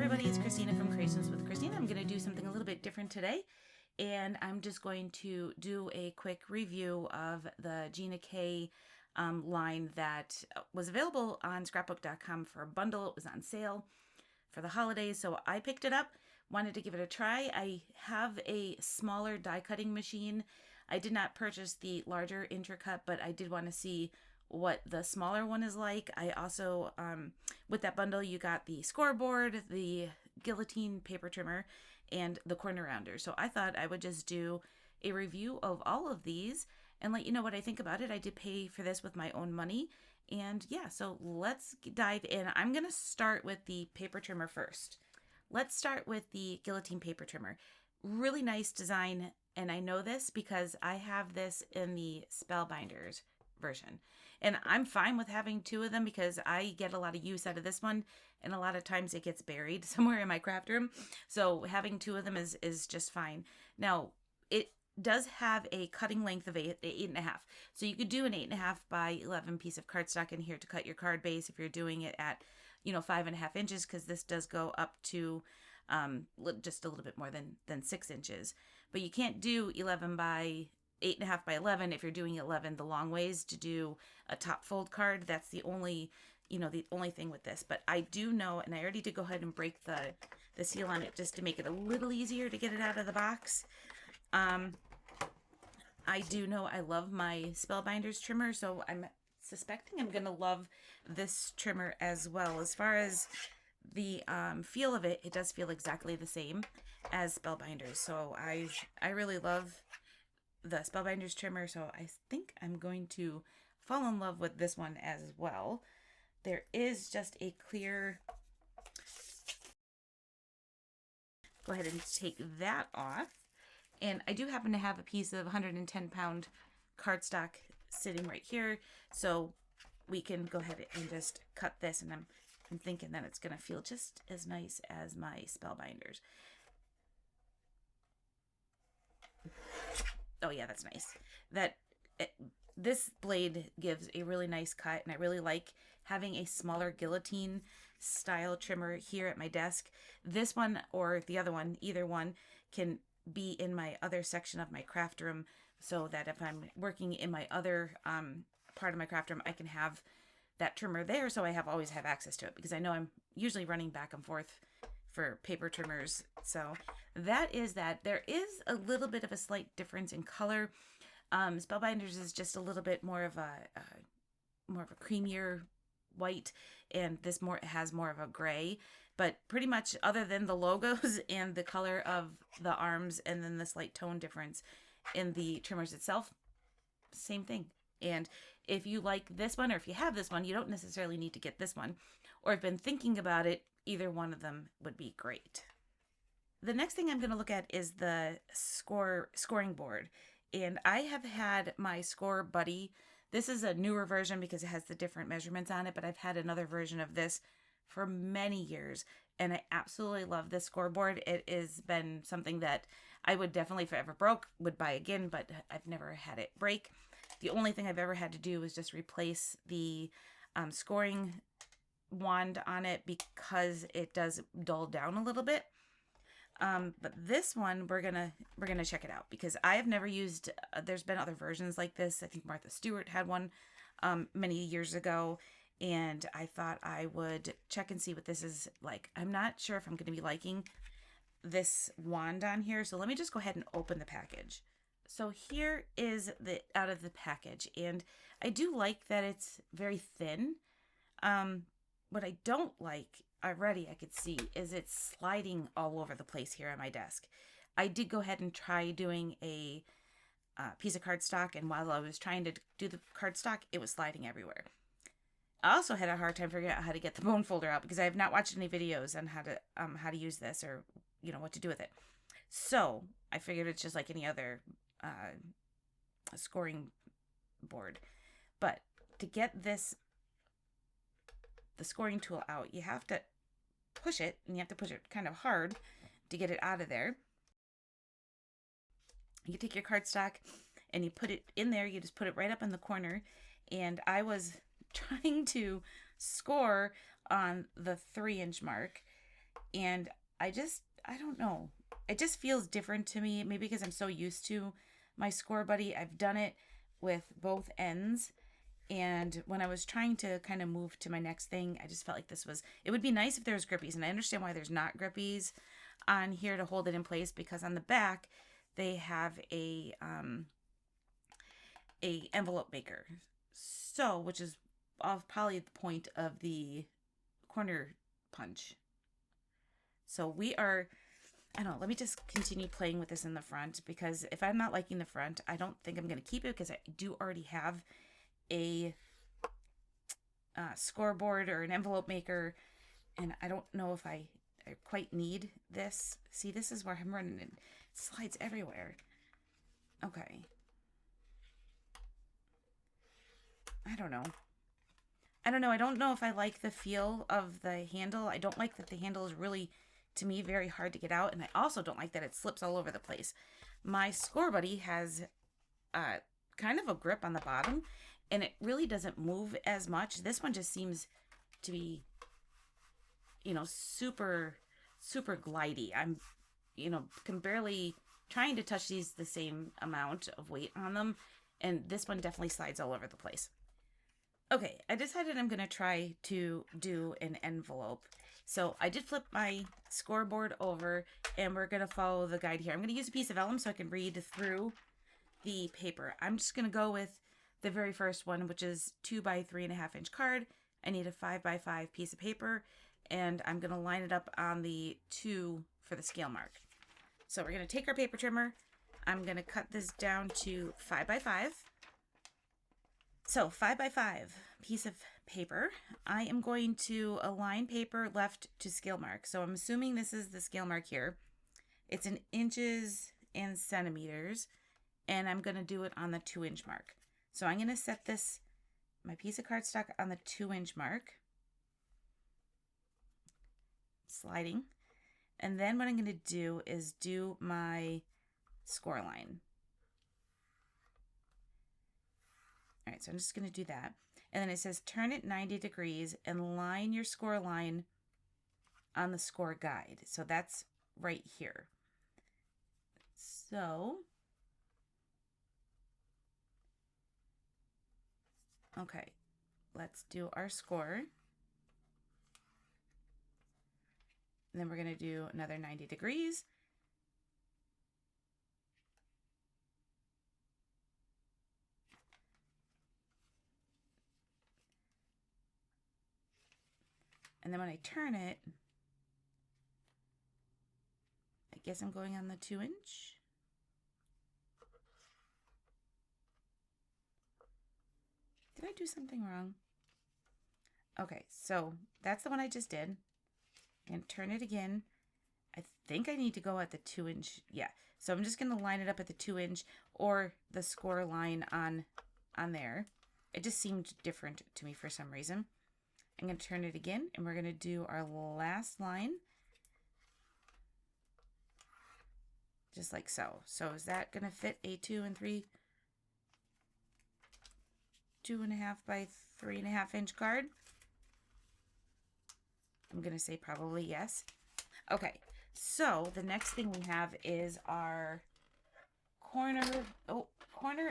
everybody, it's Christina from Creations with Christina. I'm going to do something a little bit different today, and I'm just going to do a quick review of the Gina K line that was available on scrapbook.com for a bundle. It was on sale for the holidays, so I picked it up, wanted to give it a try. I have a smaller die cutting machine. I did not purchase the larger Intri-cut, but I did want to see what the smaller one is like. I also, with that bundle, you got the scoreboard, the Guillotine paper trimmer, and the corner rounder. So I thought I would just do a review of all of these and let you know what I think about it. I did pay for this with my own money. And yeah, so let's dive in. I'm going to start with the paper trimmer first. Let's start with the Guillotine paper trimmer. Really nice design. And I know this because I have this in the Spellbinders version. And I'm fine with having two of them because I get a lot of use out of this one, and a lot of times it gets buried somewhere in my craft room. So having two of them is just fine. Now, it does have a cutting length of 8.5. So you could do an 8.5 by 11 piece of cardstock in here to cut your card base if you're doing it at, 5.5 inches, because this does go up to just a little bit more than 6 inches. But you can't do 11 by 8.5 by 11 if you're doing 11 the long ways to do a top fold card. That's the only thing with this. But I do know, and I already did go ahead and break the seal on it just to make it a little easier to get it out of the box. I do know I love my Spellbinders trimmer, so I'm suspecting I'm gonna love this trimmer as well. As far as the feel of it, it does feel exactly the same as Spellbinders. So I really love the Spellbinders trimmer, so I think I'm going to fall in love with this one as well. There is just a clear, go ahead and take that off, and I do happen to have a piece of 110-pound cardstock sitting right here, so we can go ahead and just cut this, and I'm thinking that it's going to feel just as nice as my Spellbinders. Oh yeah, that's nice. This blade gives a really nice cut, and I really like having a smaller guillotine style trimmer here at my desk. This one or the other one, either one, can be in my other section of my craft room, so that if I'm working in my other part of my craft room, I can have that trimmer there, so I always have access to it, because I know I'm usually running back and forth for paper trimmers. So that is that. There is a little bit of a slight difference in color. Spellbinders is just a little bit more of a creamier white, and this has more of a gray. But pretty much, other than the logos and the color of the arms, and then the slight tone difference in the trimmers itself, same thing. And if you like this one, or if you have this one, you don't necessarily need to get this one, or have been thinking about it, either one of them would be great. The next thing I'm going to look at is the scoring board. And I have had my Score Buddy. This is a newer version because it has the different measurements on it, but I've had another version of this for many years, and I absolutely love this scoreboard. It has been something that I would definitely, if it ever broke, would buy again, but I've never had it break. The only thing I've ever had to do is just replace the scoring wand on it, because it does dull down a little bit. But this one, we're gonna check it out, because I have never used, there's been other versions like this. I think Martha Stewart had one many years ago, and I thought I would check and see what this is like. I'm not sure if I'm going to be liking this wand on here, so let me just go ahead and open the package. So here is the out of the package, and I do like that it's very thin. What I don't like, already I could see, is it's sliding all over the place here on my desk. I did go ahead and try doing a piece of cardstock, and while I was trying to do the cardstock, it was sliding everywhere. I also had a hard time figuring out how to get the bone folder out, because I have not watched any videos on how to use this, or what to do with it. So I figured it's just like any other scoring board. But to get the scoring tool out, you have to push it, and you have to push it kind of hard to get it out of there. You take your cardstock and you put it in there. You just put it right up in the corner, and I was trying to score on the 3-inch mark, And I don't know. It just feels different to me. Maybe because I'm so used to my Score Buddy. I've done it with both ends. And when I was trying to kind of move to my next thing, I just felt like it would be nice if there was grippies. And I understand why there's not grippies on here to hold it in place, because on the back, they have a envelope maker. So, which is probably the point of the corner punch. So we are, I don't know, let me just continue playing with this in the front, because if I'm not liking the front, I don't think I'm going to keep it, because I do already have a scoreboard or an envelope maker, and I don't know if I quite need this. See, this is where I'm running, it slides everywhere. Okay. I don't know. I don't know. I don't know if I like the feel of the handle. I don't like that the handle is really, to me, very hard to get out. And I also don't like that it slips all over the place. My Score Buddy has kind of a grip on the bottom, and it really doesn't move as much. This one just seems to be, super, super glidey. Can barely trying to touch these the same amount of weight on them. And this one definitely slides all over the place. Okay, I decided I'm going to try to do an envelope. So I did flip my scoreboard over, and we're going to follow the guide here. I'm going to use a piece of vellum so I can read through the paper. I'm just going to go with the very first one, which is 2 by 3.5 inch card. I need a 5 by 5 piece of paper, and I'm going to line it up on the 2 for the scale mark. So we're going to take our paper trimmer. I'm going to cut this down to 5 by 5. So 5 by 5 piece of paper. I am going to align paper left to scale mark. So I'm assuming this is the scale mark here. It's in inches and centimeters, and I'm going to do it on the 2-inch mark. So I'm going to set my piece of cardstock on the 2-inch mark. Sliding. And then what I'm going to do is do my score line. All right, so I'm just going to do that. And then it says turn it 90 degrees and line your score line on the score guide. So that's right here. So, okay, let's do our score. And then we're going to do another 90 degrees. And then when I turn it, I guess I'm going on the 2-inch. Did I do something wrong? Okay, so that's the one I just did. And turn it again. I think I need to go at the 2-inch. Yeah, so I'm just going to line it up at the 2-inch or the score line on there. It just seemed different to me for some reason. I'm going to turn it again, and we're going to do our last line. Just like so. So is that going to fit a 2 and 3, 2.5 by 3.5 inch card? I'm going to say probably yes. Okay, so the next thing we have is our corner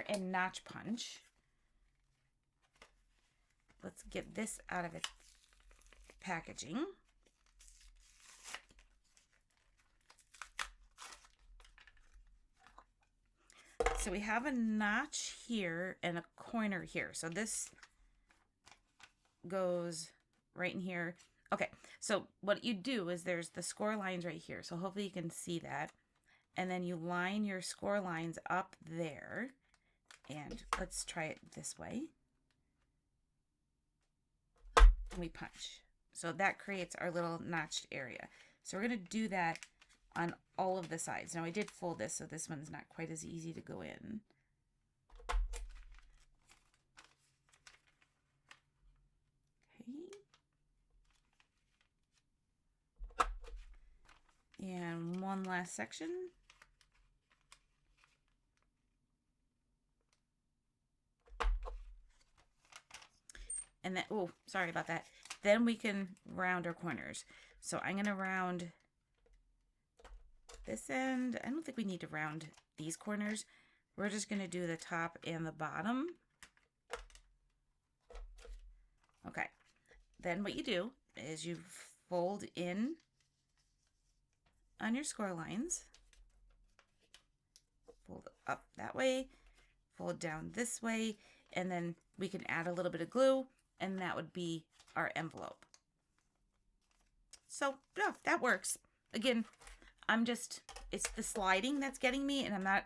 and notch punch. Let's get this out of its packaging. So we have a notch here and a corner here. So this goes right in here. Okay, so what you do is there's the score lines right here. So hopefully you can see that. And then you line your score lines up there. And let's try it this way. And we punch. So that creates our little notched area. So we're going to do that on all of the sides. Now I did fold this, so this one's not quite as easy to go in. Okay. And one last section. And then, oh, sorry about that. Then we can round our corners. So I'm going to round this end. I don't think we need to round these corners. We're just going to do the top and the bottom. Okay. Then what you do is you fold in on your score lines. Fold up that way, fold down this way, and then we can add a little bit of glue, and that would be our envelope. So yeah, that works. Again, it's the sliding that's getting me, and I'm not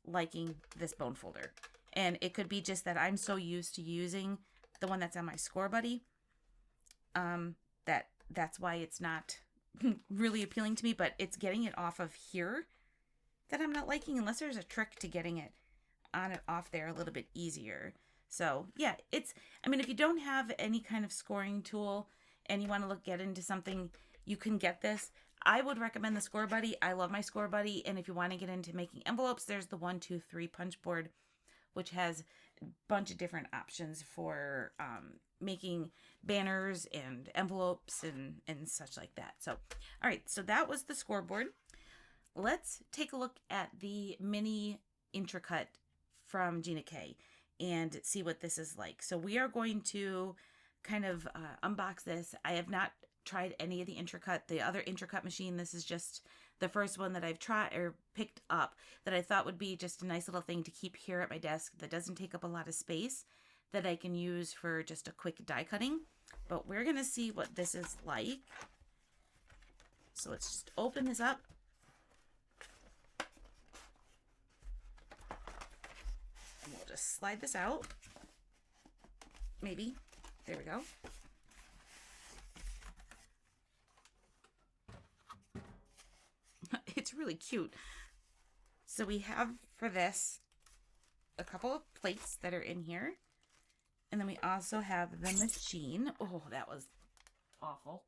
liking this bone folder. And it could be just that I'm so used to using the one that's on my score buddy, that's why it's not really appealing to me, but it's getting it off of here that I'm not liking, unless there's a trick to getting it on and off there a little bit easier. So yeah, I mean, if you don't have any kind of scoring tool and you want to get into something, you can get this. I would recommend the Score Buddy. I love my Score Buddy. And if you want to get into making envelopes, there's the 1, 2, 3 punch board, which has a bunch of different options for making banners and envelopes and such like that. So, all right, so that was the scoreboard. Let's take a look at the mini Intri-cut from Gina K and see what this is like. So we are going to kind of unbox this. I have not tried any of the Intri-cut, the other Intri-cut machine. This is just the first one that I've tried or picked up that I thought would be just a nice little thing to keep here at my desk that doesn't take up a lot of space, that I can use for just a quick die cutting. But we're going to see what this is like. So let's just open this up. And we'll just slide this out. Maybe. There we go. It's really cute. So we have for this a couple of plates that are in here. And then we also have the machine. Oh, that was awful.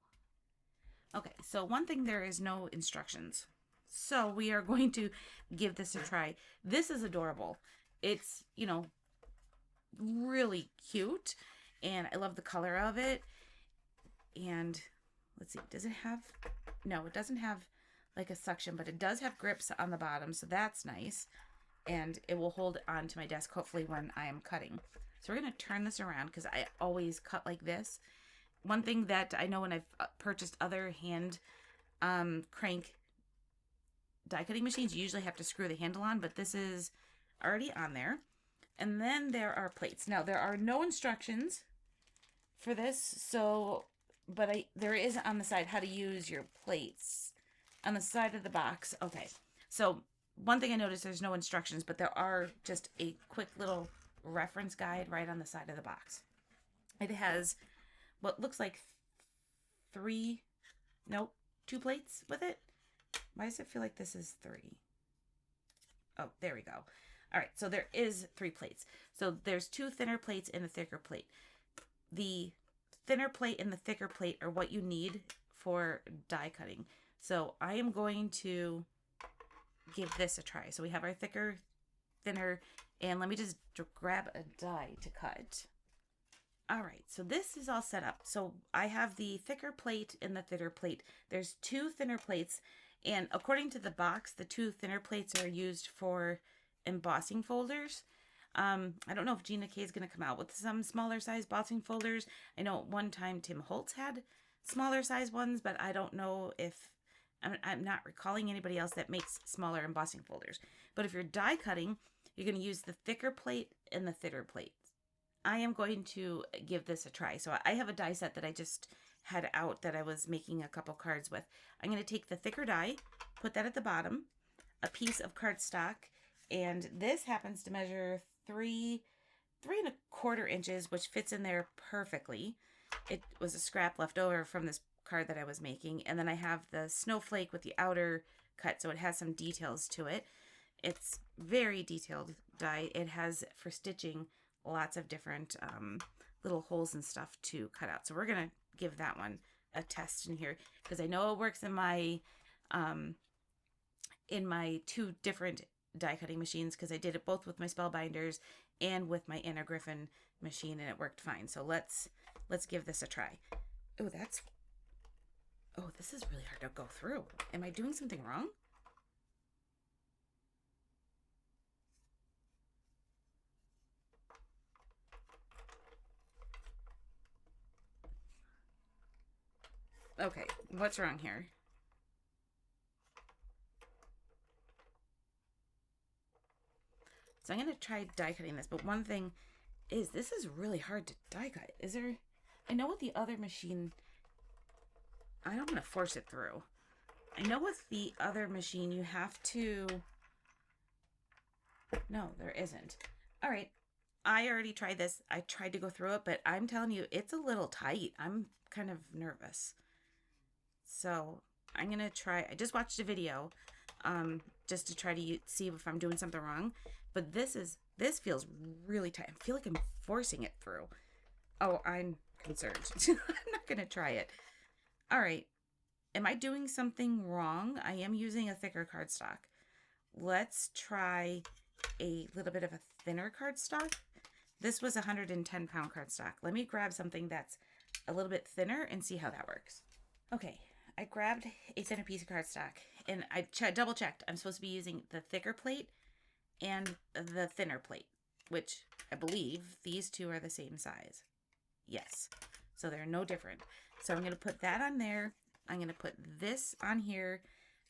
Okay, so one thing, there is no instructions. So we are going to give this a try. This is adorable. It's, really cute. And I love the color of it. And let's see, does it have... No, it doesn't have like a suction, but it does have grips on the bottom, so that's nice. And it will hold on to my desk, hopefully, when I am cutting. So we're going to turn this around because I always cut like this. One thing that I know when I've purchased other hand crank die cutting machines, you usually have to screw the handle on, but this is already on there. And then there are plates. Now, there are no instructions for this, so, but there is on the side how to use your plates. On the side of the box. Okay, so one thing I noticed, there's no instructions, but there are just a quick little reference guide right on the side of the box. It has what looks like 2 plates with it. Why does it feel like this is 3? Oh, there we go. All right, so there is 3 plates. So there's 2 thinner plates and a thicker plate. The thinner plate and the thicker plate are what you need for die cutting. So I am going to give this a try. So we have our thicker, thinner, and let me just grab a die to cut. All right, so this is all set up. So I have the thicker plate and the thinner plate. There's 2 thinner plates, and according to the box, the 2 thinner plates are used for embossing folders. I don't know if Gina K is going to come out with some smaller size embossing folders. I know at one time Tim Holtz had smaller size ones, but I don't know if... I'm not recalling anybody else that makes smaller embossing folders. But if you're die cutting, you're going to use the thicker plate and the thinner plate. I am going to give this a try. So I have a die set that I just had out that I was making a couple cards with. I'm going to take the thicker die, put that at the bottom, a piece of cardstock, and this happens to measure 3 3¼ inches, which fits in there perfectly. It was a scrap left over from this card that I was making, and then I have the snowflake with the outer cut, so it has some details to it. It's very detailed die. It has, for stitching, lots of different little holes and stuff to cut out. So we're gonna give that one a test in here because I know it works in my 2 different die cutting machines, because I did it both with my Spellbinders and with my Anna Griffin machine, and it worked fine. So let's give this a try. Oh, oh, this is really hard to go through. Am I doing something wrong? Okay, what's wrong here? So I'm going to try die cutting this, but one thing is this is really hard to die cut. Is there... I know with the other machine, I don't want to force it through. I know with the other machine you have to... No, there isn't. All right, I already tried this. I tried to go through it, but I'm telling you, it's a little tight. I'm kind of nervous. So I'm going to try... I just watched a video just to try to see if I'm doing something wrong. But this feels really tight. I feel like I'm forcing it through. Oh, I'm concerned. I'm not going to try it. All right. Am I doing something wrong? I am using a thicker cardstock. Let's try a little bit of a thinner cardstock. This was a 110-pound cardstock. Let me grab something that's a little bit thinner and see how that works. Okay, I grabbed a thinner piece of cardstock and I double checked. I'm supposed to be using the thicker plate and the thinner plate, which I believe these two are the same size. Yes, so they're no different. So I'm going to put that on there. I'm going to put this on here.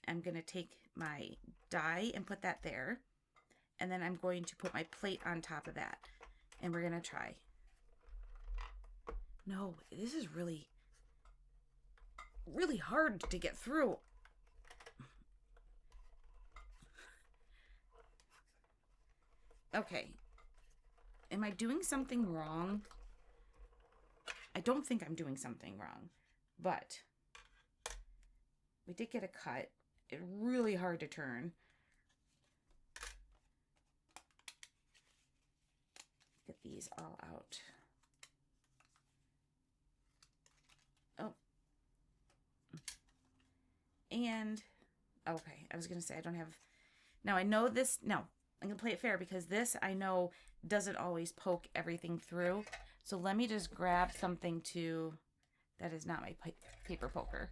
I'm going to take my die and put that there. And then I'm going to put my plate on top of that. And we're going to try. No, this is really, really hard to get through. Okay. Am I doing something wrong? I don't think I'm doing something wrong, but we did get a cut. It's really hard to turn. Get these all out. Oh. And, okay, I was going to say I don't have... Now I know this... No, I'm going to play it fair because this I know doesn't always poke everything through. So let me just grab something that is not my paper poker.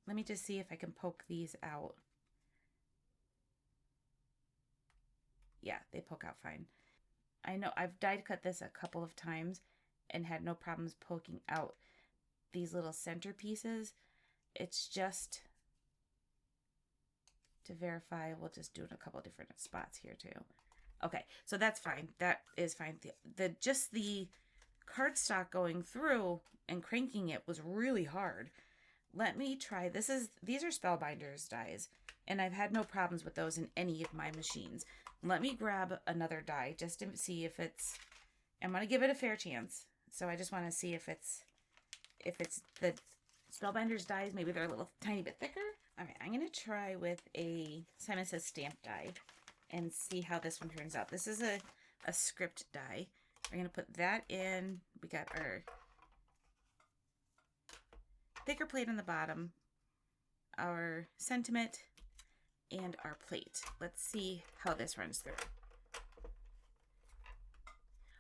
Let me just see if I can poke these out. Yeah, they poke out fine. I know I've die cut this a couple of times and had no problems poking out these little center pieces. It's just to verify, we'll just do it in a couple of different spots here too. Okay, so that's fine. That is fine. Just the cardstock going through and cranking it was really hard. Let me try. These are Spellbinders dies, and I've had no problems with those in any of my machines. Let me grab another die just to see if it's... I'm going to give it a fair chance. So I just want to see if it's the Spellbinders dies. Maybe they're a little tiny bit thicker. All right, I'm going to try with a Simon Says stamp die and see how this one turns out. This is a script die. We're going to put that in. We got our thicker plate on the bottom, our sentiment, and our plate. Let's see how this runs through.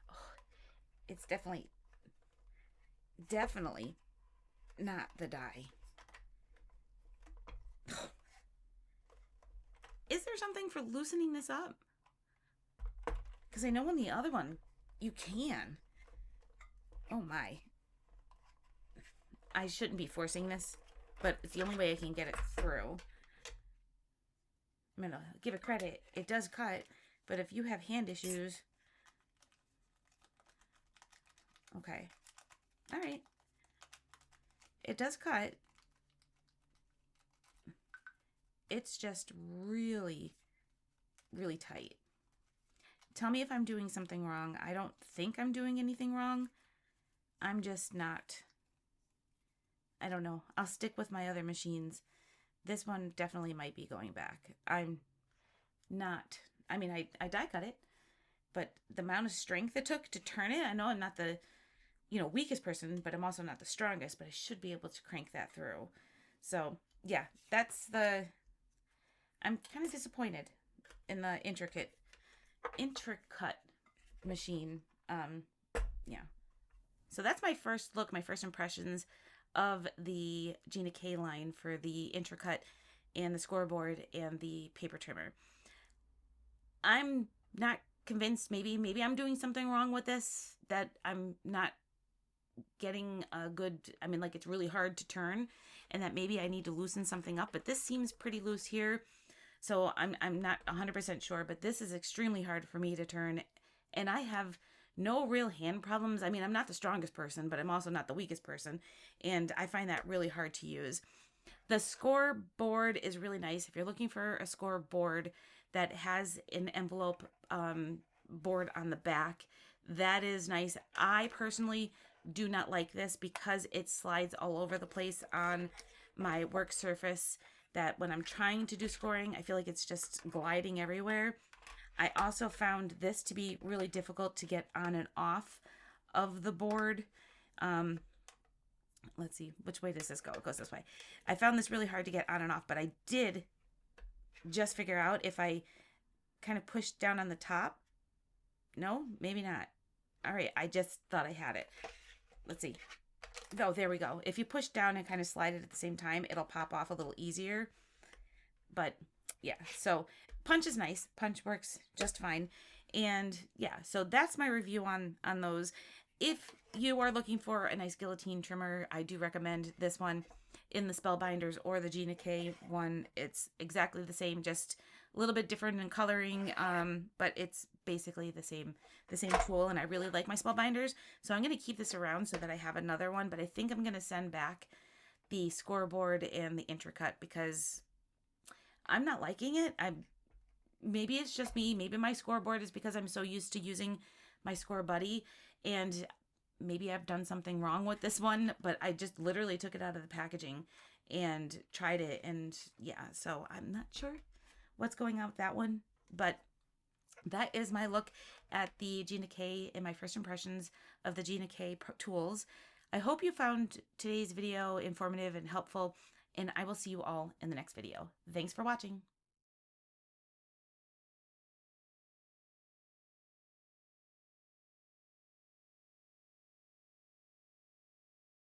Oh, it's definitely not the die. Is there something for loosening this up? Because I know on the other one, you can. Oh my. I shouldn't be forcing this, but it's the only way I can get it through. I'm going to give it credit. It does cut, but if you have hand issues... Okay. All right. It does cut. It's just really, really tight. Tell me if I'm doing something wrong. I don't think I'm doing anything wrong. I'm just not... I don't know. I'll stick with my other machines. This one definitely might be going back. I'm not... I mean, I die cut it, but the amount of strength it took to turn it, I know I'm not the, weakest person, but I'm also not the strongest, but I should be able to crank that through. So, yeah, that's the... I'm kind of disappointed in the Intri-cut machine. Yeah. So that's my first look, my first impressions of the Gina K line for the Intri-cut and the scoreboard and the paper trimmer. I'm not convinced. Maybe I'm doing something wrong with this, that I'm not getting a good, I mean, like, it's really hard to turn, and that maybe I need to loosen something up, but this seems pretty loose here. So I'm not 100% sure, but this is extremely hard for me to turn, and I have no real hand problems. I mean, I'm not the strongest person, but I'm also not the weakest person, and I find that really hard to use. The scoreboard is really nice. If you're looking for a scoreboard that has an envelope board on the back, that is nice. I personally do not like this because it slides all over the place on my work surface, that when I'm trying to do scoring, I feel like it's just gliding everywhere. I also found this to be really difficult to get on and off of the board. Let's see, which way does this go? It goes this way. I found this really hard to get on and off, but I did just figure out if I kind of pushed down on the top. No, maybe not. All right, I just thought I had it. Let's see. Oh, there we go. If you push down and kind of slide it at the same time, it'll pop off a little easier. But yeah, so punch is nice. Punch works just fine. And yeah, so that's my review on those. If you are looking for a nice guillotine trimmer, I do recommend this one in the Spellbinders or the Gina K one. It's exactly the same, just a little bit different in coloring, but it's basically the same tool, and I really like my Spellbinders, so I'm going to keep this around so that I have another one, but I think I'm going to send back the scoreboard and the Intri-cut because I'm not liking it. Maybe it's just me. Maybe my scoreboard is because I'm so used to using my Score Buddy, and maybe I've done something wrong with this one, but I just literally took it out of the packaging and tried it, and yeah, so I'm not sure what's going on with that one, but that is my look at the Gina K and my first impressions of the Gina K tools. I hope you found today's video informative and helpful, and I will see you all in the next video. Thanks for watching.